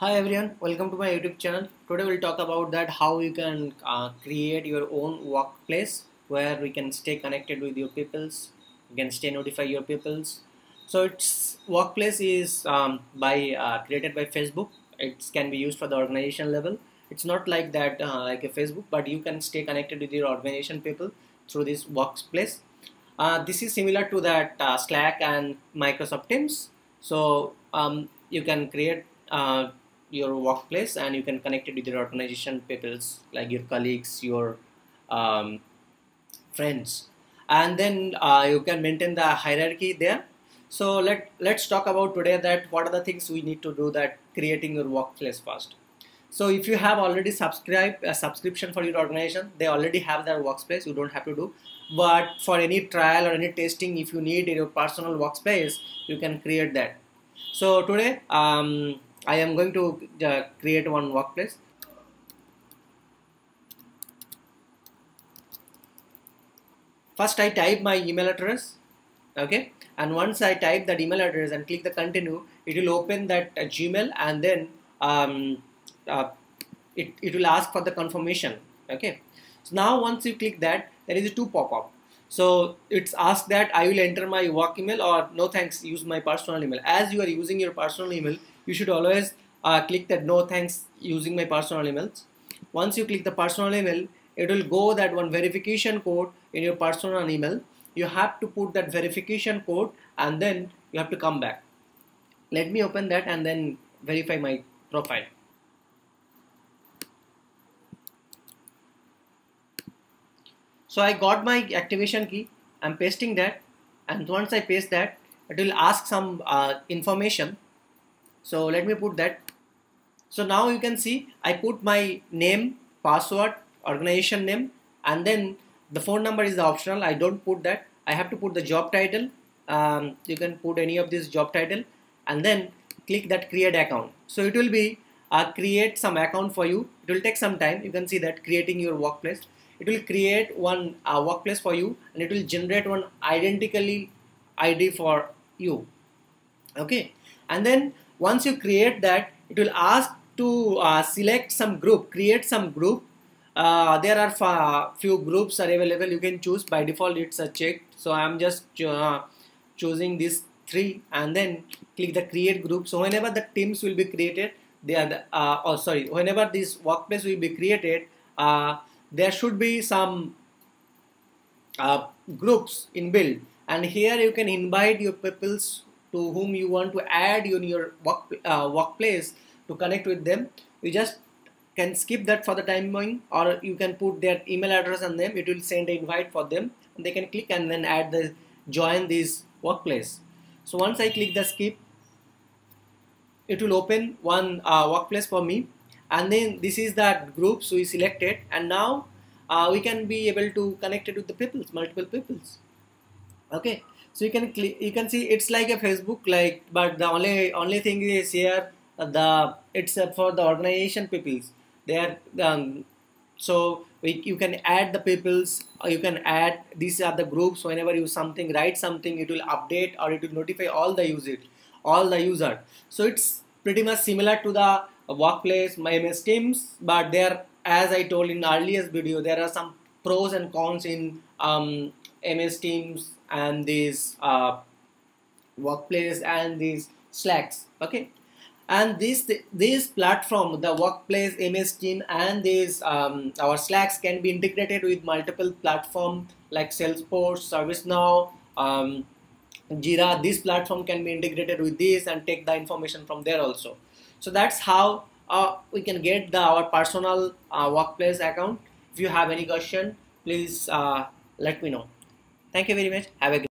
Hi everyone, welcome to my YouTube channel. Today we'll talk about that how you can create your own workplace where we can stay connected with your peoples, you can stay notify your peoples. So its workplace is created by Facebook. It can be used for the organization level. It's not like that like a Facebook, but you can stay connected with your organization people through this workplace. This is similar to that Slack and Microsoft Teams. So you can create your workplace and you can connect it with your organization peoples like your colleagues, your um, friends, and then you can maintain the hierarchy there. So let's talk about today that what are the things we need to do that creating your workplace first. So if you have already subscribed a subscription for your organization, they already have their workspace, you don't have to do. But for any trial or any testing, if you need your personal workspace, you can create that. So today I am going to create one workplace. First I type my email address, okay, and once I type that email address and click the continue, it will open that Gmail, and then uh, it will ask for the confirmation, okay. So now once you click that, there is a two pop-up. So it's asked that I will enter my work email or no thanks, use my personal email. As you are using your personal email, you should always click that no thanks, using my personal emails. Once you click the personal email, it will go that one verification code in your personal email. You have to put that verification code and then you have to come back. Let me open that and then verify my profile. So I got my activation key, I'm pasting that, and once I paste that, it will ask some information. So let me put that. So now you can see I put my name, password, organization name, and then the phone number is the optional. I don't put that. I have to put the job title. You can put any of this job title and then click that create account. So it will be create some account for you. It will take some time. You can see that creating your workplace. It will create one workplace for you and it will generate one identically ID for you. Okay, and then once you create that, it will ask to select some group, create some group. There are few groups are available, you can choose. By default it's a checked, so I'm just choosing these three and then click the create group. So whenever the teams will be created, they are the, whenever this workplace will be created, there should be some groups inbuilt, and here you can invite your peoples to whom you want to add in your workplace to connect with them. You just can skip that for the time being, or you can put their email address and them. It will send an invite for them and they can click and then add the join this workplace. So once I click the skip, it will open one workplace for me, and then this is that groups we selected, and now we can be able to connect it with the peoples, multiple peoples. Okay, so you can click, you can see it's like a Facebook, like, but the only thing is here it's for the organization peoples. They are so you can add the peoples, or you can add, these are the groups. Whenever you something write something, it will update or it will notify all the user. So it's pretty much similar to the workplace, my MS Teams, but there, as I told in the earliest video, there are some pros and cons in MS Teams and these workplace and these Slacks. Okay, and this platform, the workplace, MS Team, and these our Slacks can be integrated with multiple platform like Salesforce, ServiceNow, Jira. This platform can be integrated with this and take the information from there also. So that's how we can get our personal workplace account. If you have any question, please let me know. Thank you very much. Have a